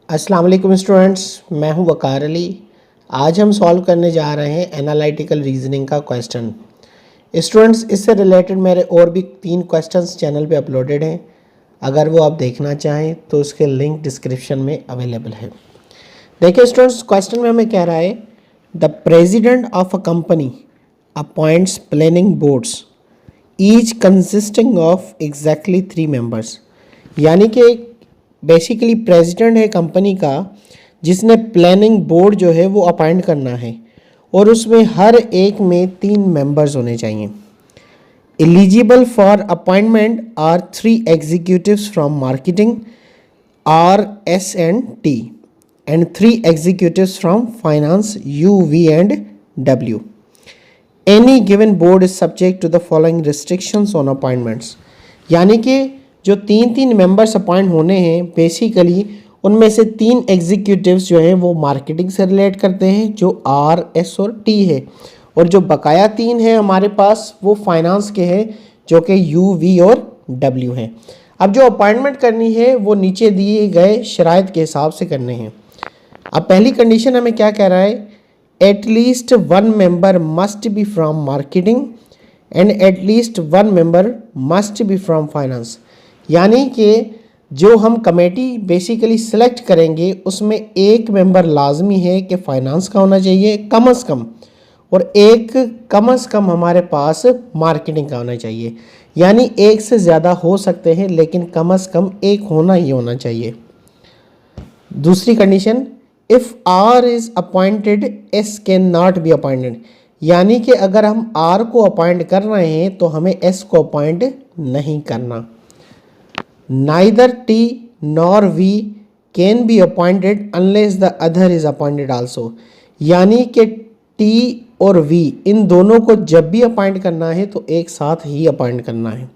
अस्सलाम वालेकुम स्टूडेंट्स, मैं हूं वकार अली। आज हम सॉल्व करने जा रहे हैं एनालिटिकल रीजनिंग का क्वेश्चन। स्टूडेंट्स, इससे रिलेटेड मेरे और भी 3 क्वेश्चंस चैनल पे अपलोडेड हैं। अगर वो आप देखना चाहें तो उसके लिंक डिस्क्रिप्शन में अवेलेबल है। देखिए स्टूडेंट्स, क्वेश्चन में हमें कह रहा है the president of a company appoints planning boards each consisting of exactly 3 members. यानी कि बेसिकली प्रेसिडेंट है कंपनी का, जिसने प्लानिंग बोर्ड जो है वो अपॉइंट करना है और उसमें हर एक में 3 मेंबर्स होने चाहिए। Eligible for appointment are 3 executives from marketing R S and T एंड 3 executives from finance U V and W. Any given board is subject to the following restrictions on appointments. यानी कि जो 3 मेंबर्स अपॉइंट होने हैं, basically उनमें से 3 executives जो हैं वो मार्केटिंग से रिलेट करते हैं, जो आर एस और टी है, और जो बकाया 3 हैं हमारे पास वो फाइनेंस के हैं, जो कि यू वी और डब्ल्यू हैं। अब जो अपॉइंटमेंट करनी है वो नीचे दिए गए शराइत के हिसाब से करने हैं। अब पहली कंडीशन हमें क्या कह रहा है, at least 1 member must be from marketing and at least 1 member must be from finance. यानी कि जो हम कमेटी बेसिकली सिलेक्ट करेंगे उसमें एक मेंबर लाजमी है कि फाइनेंस का होना चाहिए कम से कम, और एक कम से कम हमारे पास मार्केटिंग का होना चाहिए। यानी एक से ज़्यादा हो सकते हैं लेकिन कम से कम एक होना ही होना चाहिए। दूसरी condition, if R is appointed S can not be appointed. यानी कि अगर हम आर को अपॉइंट कर रहे हैं तो हमें एस को अपॉइंट नहीं करना। Neither T nor V can be appointed unless the other is appointed also। यानी कि T और V इन दोनों को जब भी अपॉइंट करना है तो एक साथ ही अपॉइंट करना है।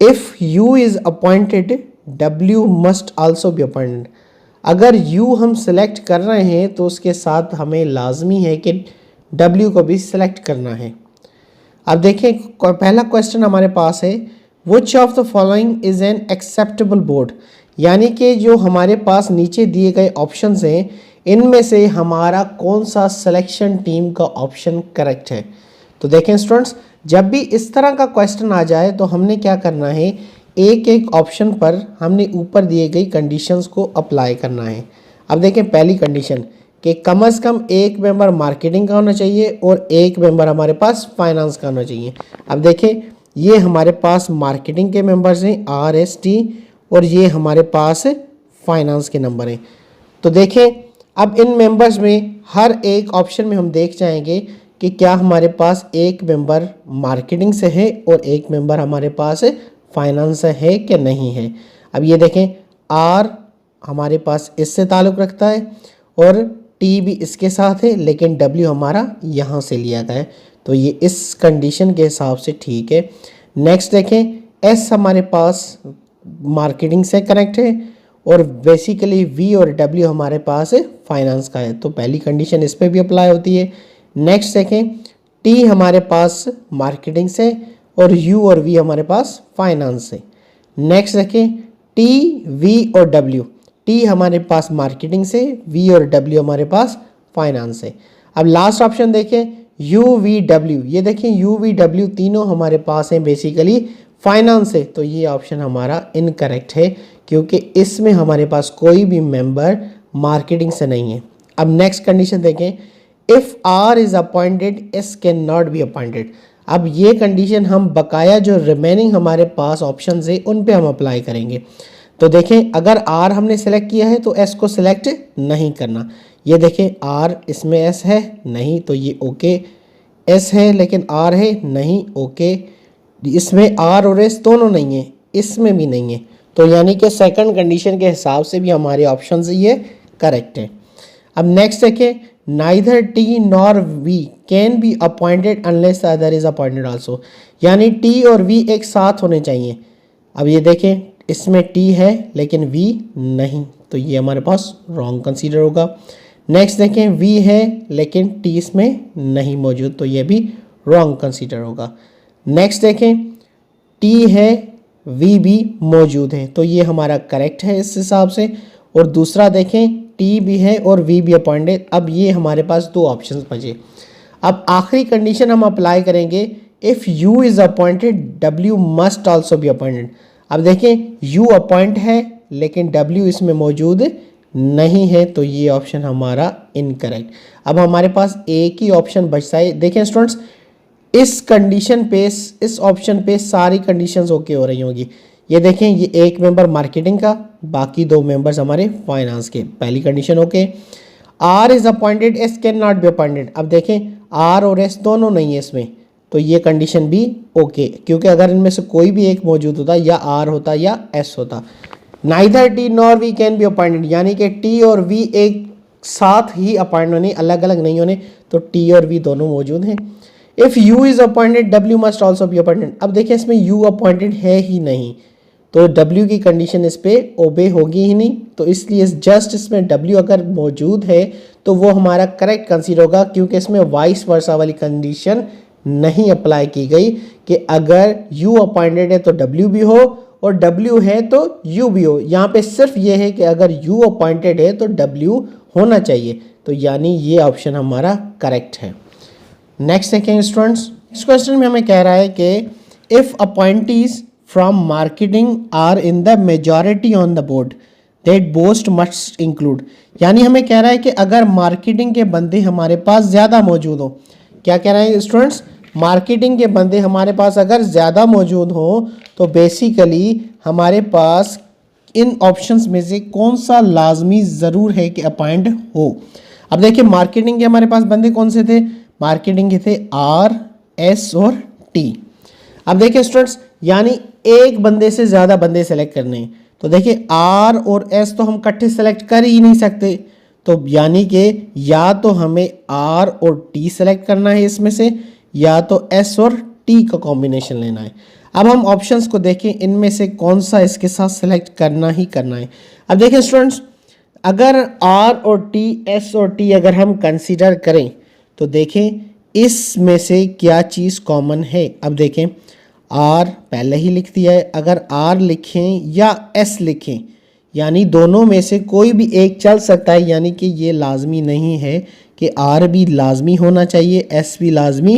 If U is appointed, W must also be appointed। अगर U हम सेलेक्ट कर रहे हैं तो उसके साथ हमें लाजमी है कि W को भी सिलेक्ट करना है। अब देखें, पहला क्वेश्चन हमारे पास है, which of the following is an acceptable board. यानी कि जो हमारे पास नीचे दिए गए ऑप्शंस हैं इनमें से हमारा कौन सा सिलेक्शन टीम का ऑप्शन करेक्ट है। तो देखें स्टूडेंट्स, जब भी इस तरह का क्वेश्चन आ जाए तो हमने क्या करना है, एक एक ऑप्शन पर हमने ऊपर दिए गई कंडीशंस को अप्लाई करना है। अब देखें पहली कंडीशन कि कम से कम एक मेंबर मार्केटिंग का होना चाहिए और एक मेंबर हमारे पास फाइनेंस का होना चाहिए। अब देखें ये हमारे पास मार्केटिंग के मेंबर्स हैं आर एस टी, और ये हमारे पास फाइनेंस के नंबर हैं। तो देखें अब इन मेंबर्स में हर एक ऑप्शन में हम देख जाएंगे कि क्या हमारे पास एक मेंबर मार्केटिंग से है और एक मेंबर हमारे पास फाइनेंस से है कि नहीं है। अब ये देखें, आर हमारे पास इससे ताल्लुक़ रखता है और टी भी इसके साथ है, लेकिन डब्ल्यू हमारा यहाँ से लिया गया है, तो ये इस कंडीशन के हिसाब से ठीक है। नेक्स्ट देखें, एस हमारे पास मार्केटिंग से कनेक्ट है और बेसिकली वी और डब्ल्यू हमारे पास फाइनेंस का है, तो पहली कंडीशन इस पर भी अप्लाई होती है। नेक्स्ट देखें, टी हमारे पास मार्केटिंग से और यू और वी हमारे पास फाइनेंस से। नेक्स्ट देखें, टी वी और डब्ल्यू, टी हमारे पास मार्केटिंग से, वी और डब्ल्यू हमारे पास फाइनेंस से। अब लास्ट ऑप्शन देखें, यू वी डब्ल्यू, ये देखें यू वी डब्ल्यू तीनों हमारे पास हैं बेसिकली फाइनेंस से, तो ये ऑप्शन हमारा इनकरेक्ट है क्योंकि इसमें हमारे पास कोई भी मेंबर मार्केटिंग से नहीं है। अब नेक्स्ट कंडीशन देखें, if R is appointed S can not be appointed. अब ये कंडीशन हम बकाया जो रिमेनिंग हमारे पास ऑप्शन है उन पे हम अप्लाई करेंगे। तो देखें अगर आर हमने सेलेक्ट किया है तो एस को सिलेक्ट नहीं करना। ये देखें आर इसमें एस है नहीं, तो ये ओके, एस है लेकिन आर है नहीं, ओके, इसमें आर और एस दोनों नहीं है, इसमें भी नहीं है, तो यानी कि सेकंड कंडीशन के हिसाब से भी हमारे ऑप्शन ये करेक्ट है। अब नेक्स्ट देखें, neither T nor V can be appointed unless the other is appointed also. यानी टी और वी एक साथ होने चाहिए। अब ये देखें इसमें टी है लेकिन वी नहीं, तो ये हमारे पास रॉन्ग कंसीडर होगा। नेक्स्ट देखें वी है लेकिन टी इसमें नहीं मौजूद, तो ये भी रॉन्ग कंसीडर होगा। नेक्स्ट देखें टी है वी भी मौजूद है, तो ये हमारा करेक्ट है इस हिसाब से। और दूसरा देखें टी भी है और वी भी अपॉइंटेड। अब ये हमारे पास दो ऑप्शंस बचे। अब आखिरी कंडीशन हम अप्लाई करेंगे, if you is appointed W must also be appointed. अब देखें यू अपॉइंट है लेकिन डब्ल्यू इसमें मौजूद नहीं है, तो ये ऑप्शन हमारा इनकरेक्ट। अब हमारे पास एक ही ऑप्शन बचता है। देखें स्टूडेंट्स, इस कंडीशन पे, इस ऑप्शन पे सारी कंडीशंस ओके हो रही होंगी। ये देखें, ये एक मेंबर मार्केटिंग का, बाकी दो मेंबर्स हमारे फाइनेंस के। पहली condition okay. R is appointed, S can not be appointed. अब देखें आर और एस दोनों नहीं है इसमें, तो ये कंडीशन भी ओके, क्योंकि अगर इनमें से कोई भी एक मौजूद होता, या आर होता या एस होता। Neither T nor V can be appointed, यानी कि टी और वी एक साथ ही अपॉइंट होने, अलग अलग नहीं होने, तो टी और वी दोनों मौजूद हैं। If you is appointed W must also be appointed. अब देखिए इसमें यू अपॉइंटेड है ही नहीं, तो डब्ल्यू की कंडीशन इस पे ओबे होगी ही नहीं, तो इसलिए जस्ट इसमें डब्ल्यू अगर मौजूद है तो वो हमारा करेक्ट कंसीडर होगा, क्योंकि इसमें वाइस वर्सा वाली कंडीशन नहीं अप्लाई की गई कि अगर यू अपॉइंटेड है तो डब्ल्यू भी हो और डब्ल्यू है तो यू भी हो। यहाँ पे सिर्फ ये है कि अगर यू अपॉइंटेड है तो डब्ल्यू होना चाहिए, तो यानी ये ऑप्शन हमारा करेक्ट है। नेक्स्ट देखेंगे स्टूडेंट्स, इस क्वेश्चन में हमें कह रहा है कि if appointees from marketing are in the majority on the board that both must include. यानी हमें कह रहा है कि अगर मार्केटिंग के बंदे हमारे पास ज़्यादा मौजूद हो, क्या कह रहे हैं स्टूडेंट्स, मार्केटिंग के बंदे हमारे पास अगर ज़्यादा मौजूद हो तो बेसिकली हमारे पास इन ऑप्शंस में से कौन सा लाजमी ज़रूर है कि अपॉइंट हो। अब देखिए मार्केटिंग के हमारे पास बंदे कौन से थे, मार्केटिंग के थे आर, एस और टी। अब देखिए स्टूडेंट्स, यानी एक बंदे से ज़्यादा बंदे सेलेक्ट करने हैं, तो देखिए आर और एस तो हम इकट्ठे सेलेक्ट कर ही नहीं सकते, तो यानी कि या तो हमें आर और टी सेलेक्ट करना है इसमें से, या तो एस और टी का कॉम्बिनेशन लेना है। अब हम ऑप्शंस को देखें, इनमें से कौन सा इसके साथ सेलेक्ट करना ही करना है। अब देखिए स्टूडेंट्स, अगर आर और टी, एस और टी अगर हम कंसीडर करें तो देखें इसमें से क्या चीज़ कॉमन है। अब देखें आर पहले ही लिख दिया है, अगर आर लिखें या एस लिखें यानी दोनों में से कोई भी एक चल सकता है, यानी कि ये लाजमी नहीं है कि आर भी लाजमी होना चाहिए, एस भी लाजमी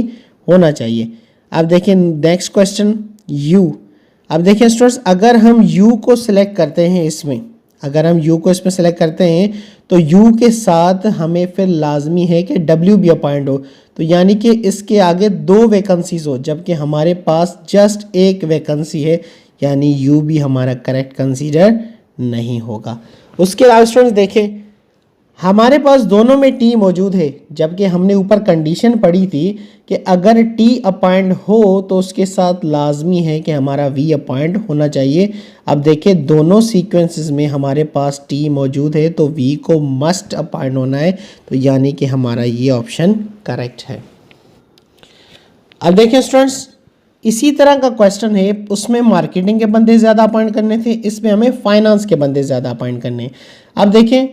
होना चाहिए। अब देखें नेक्स्ट क्वेश्चन यू। अब देखें स्टूडेंट्स, अगर हम यू को सिलेक्ट करते हैं इसमें, अगर हम यू को इसमें सेलेक्ट करते हैं तो यू के साथ हमें फिर लाजमी है कि डब्ल्यू भी अपॉइंट हो, तो यानी कि इसके आगे दो वैकेंसीज हो, जबकि हमारे पास जस्ट एक वैकेंसी है, यानी यू भी हमारा करेक्ट कंसीडर नहीं होगा। उसके अलावा स्टूडेंट्स देखें, हमारे पास दोनों में टी मौजूद है, जबकि हमने ऊपर कंडीशन पढ़ी थी कि अगर टी अपॉइंट हो तो उसके साथ लाजमी है कि हमारा वी अपॉइंट होना चाहिए। अब देखिए दोनों सीक्वेंसेस में हमारे पास टी मौजूद है, तो वी को मस्ट अपॉइंट होना है, तो यानी कि हमारा ये ऑप्शन करेक्ट है। अब देखिए स्टूडेंट्स, इसी तरह का क्वेश्चन है, उसमें मार्केटिंग के बंदे ज़्यादा अपॉइंट करने थे, इसमें हमें फाइनेंस के बंदे ज़्यादा अपॉइंट करने। अब देखें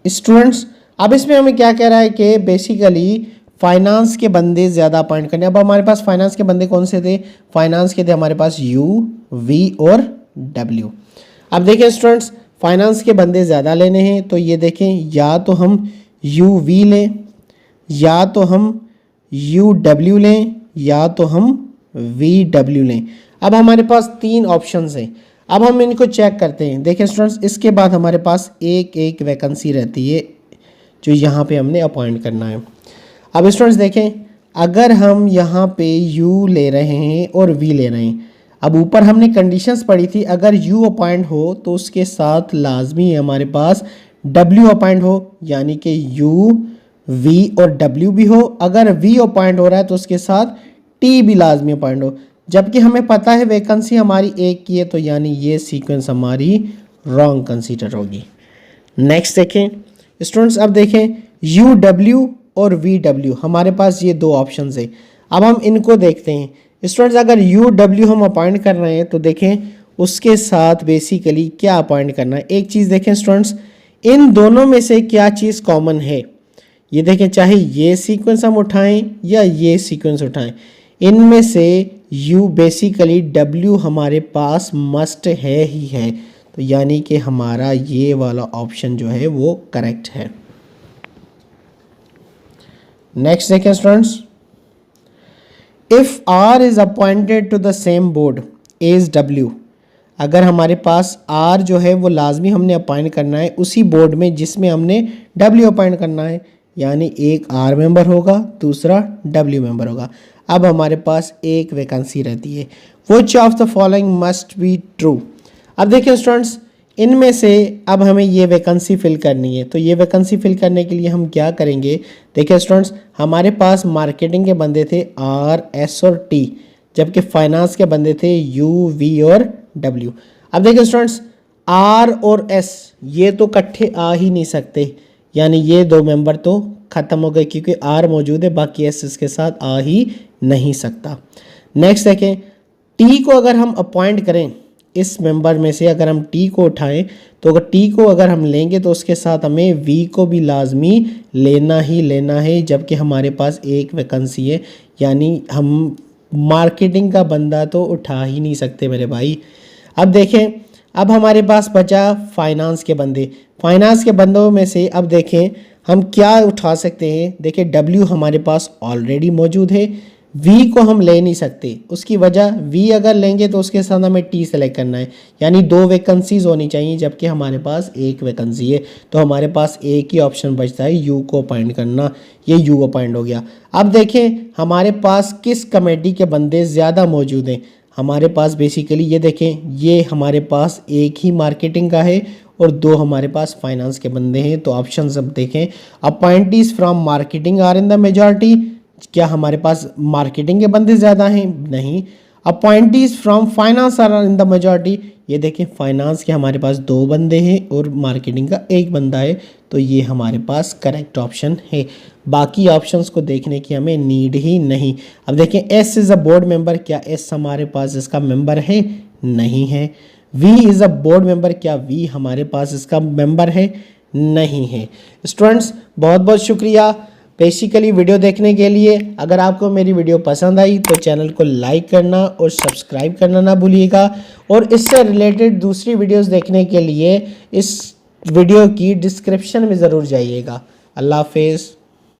स्टूडेंट्स, अब इसमें हमें क्या कह रहा है कि बेसिकली फाइनेंस के बंदे ज़्यादा अपॉइंट करने। अब हमारे पास फाइनेंस के बंदे कौन से थे, फाइनेंस के थे हमारे पास यू, वी और डब्ल्यू। अब देखें स्टूडेंट्स, फाइनेंस के बंदे ज़्यादा लेने हैं, तो ये देखें या तो हम यू वी लें, या तो हम यू डब्ल्यू लें, या तो हम वी डब्ल्यू लें। अब हमारे पास तीन ऑप्शंस हैं, अब हम इनको चेक करते हैं। देखिए स्टूडेंट्स, इसके बाद हमारे पास एक एक वैकेंसी रहती है जो यहाँ पे हमने अपॉइंट करना है। अब स्टूडेंट्स देखें, अगर हम यहाँ पे यू ले रहे हैं और वी ले रहे हैं, अब ऊपर हमने कंडीशंस पढ़ी थी, अगर यू अपॉइंट हो तो उसके साथ लाजमी है हमारे पास डब्ल्यू अपॉइंट हो, यानी कि यू वी और डब्ल्यू भी हो। अगर वी अपॉइंट हो रहा है तो उसके साथ टी भी लाजमी अपॉइंट हो, जबकि हमें पता है वैकेंसी हमारी एक की है, तो यानी ये सीक्वेंस हमारी रॉन्ग कंसीडर होगी। नेक्स्ट देखें स्टूडेंट्स, अब देखें यू डब्ल्यू और वी डब्ल्यू, हमारे पास ये दो ऑप्शंस है। अब हम इनको देखते हैं स्टूडेंट्स, अगर यू डब्ल्यू हम अपॉइंट कर रहे हैं तो देखें उसके साथ बेसिकली क्या अपॉइंट करना है। एक चीज़ देखें स्टूडेंट्स, इन दोनों में से क्या चीज़ कॉमन है? ये देखें, चाहे ये सीक्वेंस हम उठाएं या ये सीक्वेंस उठाएं, इनमें से u बेसिकली w हमारे पास मस्ट है ही है, तो यानी कि हमारा ये वाला ऑप्शन जो है वो करेक्ट है। नेक्स्ट देखें students, if r is appointed to the same board as w, अगर हमारे पास r जो है वो लाजमी हमने अपॉइंट करना है उसी बोर्ड में जिसमें हमने w अपॉइंट करना है, यानी एक r मेंबर होगा, दूसरा w मेंबर होगा। अब हमारे पास एक वैकेंसी रहती है, which of the following must be true. अब देखिए स्टूडेंट्स, इनमें से अब हमें ये वैकेंसी फिल करनी है, तो ये वैकेंसी फिल करने के लिए हम क्या करेंगे? देखिए स्टूडेंट्स, हमारे पास मार्केटिंग के बंदे थे R, S और T, जबकि फाइनेंस के बंदे थे U, V और W। अब देखिए स्टूडेंट्स, R और S ये तो इकट्ठे आ ही नहीं सकते, यानी ये दो मेंबर तो ख़त्म हो गए क्योंकि R मौजूद है, बाकी S इसके साथ आ ही नहीं सकता। नेक्स्ट देखें, T को अगर हम अपॉइंट करें, इस मेंबर में से अगर हम T को उठाएं, तो अगर T को अगर हम लेंगे तो उसके साथ हमें V को भी लाजमी लेना ही लेना है, जबकि हमारे पास एक वैकेंसी है, यानी हम मार्केटिंग का बंदा तो उठा ही नहीं सकते मेरे भाई। अब देखें, अब हमारे पास बचा फाइनेंस के बंदे। फाइनेंस के बंदों में से अब देखें हम क्या उठा सकते हैं। देखिए W हमारे पास ऑलरेडी मौजूद है, V को हम ले नहीं सकते, उसकी वजह V अगर लेंगे तो उसके साथ हमें T सेलेक्ट करना है, यानी दो वैकेंसीज होनी चाहिए, जबकि हमारे पास एक वैकेंसी है, तो हमारे पास एक ही ऑप्शन बचता है U को अपॉइंट करना। ये U अपॉइंट हो गया। अब देखें हमारे पास किस कमेटी के बंदे ज़्यादा मौजूद हैं। हमारे पास बेसिकली ये देखें, ये हमारे पास एक ही मार्केटिंग का है और दो हमारे पास फाइनेंस के बंदे हैं। तो ऑप्शन सब देखें, appointees from marketing are in the majority, क्या हमारे पास मार्केटिंग के बंदे ज़्यादा हैं? नहीं। Appointees from finance are in the majority, ये देखें फाइनेंस के हमारे पास दो बंदे हैं और मार्केटिंग का एक बंदा है, तो ये हमारे पास करेक्ट ऑप्शन है। बाकी ऑप्शंस को देखने की हमें नीड ही नहीं। अब देखें, S is a board member, क्या एस हमारे पास इसका मेंबर है? नहीं है। V is a board member, क्या वी हमारे पास इसका मेंबर है? नहीं है। स्टूडेंट्स बहुत बहुत शुक्रिया बेसिकली वीडियो देखने के लिए। अगर आपको मेरी वीडियो पसंद आई तो चैनल को लाइक करना और सब्सक्राइब करना ना भूलिएगा, और इससे रिलेटेड दूसरी वीडियोस देखने के लिए इस वीडियो की डिस्क्रिप्शन में ज़रूर जाइएगा। अल्लाह हाफिज़।